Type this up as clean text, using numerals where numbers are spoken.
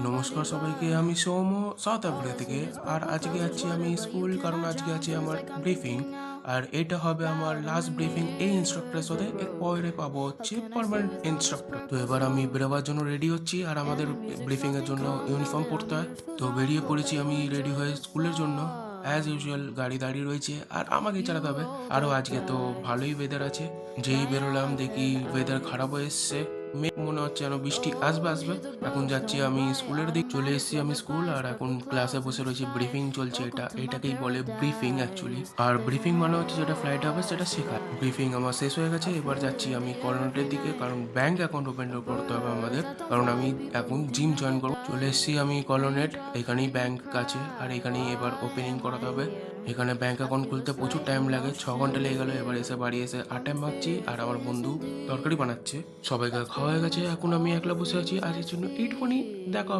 নমস্কার সবাইকে, আমি সৌম সাউথ আফ্রিকা থেকে। আর আজকে আছি আমি স্কুল, কারণ আজকে আছে আমার ব্রিফিং। আর এটা হবে আমার লাস্ট ব্রিফিং এই ইনস্ট্রাক্টরের সাথে। এর পরে পাবো হচ্ছে পার্মানেন্ট ইনস্ট্রাক্টর। তো এবার আমি বেরোবার জন্য রেডি হচ্ছি, আর আমাদের ব্রিফিং এর জন্য ইউনিফর্ম পরতে হয়। তো বেরিয়ে পড়েছি আমি রেডি হয়ে স্কুলের জন্য। অ্যাজ ইউজুয়াল গাড়ি দাঁড়িয়ে রয়েছে আর আমাকেই চালাতে হবে। আরও আজকে তো ভালোই ওয়েদার আছে। যেই বেরোলাম দেখি ওয়েদার খারাপ হয়ে এসছে, মেঘ মনে হচ্ছে যেন বৃষ্টি আসবে আসবে। এখন যাচ্ছি আমি স্কুলের দিক, চলে এসেছি আমি স্কুল, আর এখন ক্লাসে বসে রয়েছি। ব্রিফিং চলছে, এটাকেই বলে ব্রিফিং অ্যাকচুয়ালি। আর ব্রিফিং মানে হচ্ছে যেটা ফ্লাইট হবে সেটা শেখায়। ব্রিফিং আমার শেষ হয়ে গেছে, এবার যাচ্ছি আমি কর্নারের দিকে, কারণ ব্যাংক অ্যাকাউন্ট ওপেন করতে হবে আমাদের, কারণ আমি এখন জিম জয়েন করবো। চলে এসেছি আমি কলোনেট, এখানেই ব্যাংক আছে আর এখানেই এবার ওপেনিং করাতে হবে। এখানে ব্যাংক অ্যাকাউন্ট খুলতে প্রচুর টাইম লাগে, 6 ঘন্টা লেগে গেলো। এবার এসে বাড়ি এসে আটায় মাখছি, আর আমার বন্ধু তরকারি বানাচ্ছে। সবাইকে খাওয়া হয়ে গেছে, এখন আমি একলা বসে আছি। আজকের জন্য এইটুকুনি, দেখা হবে।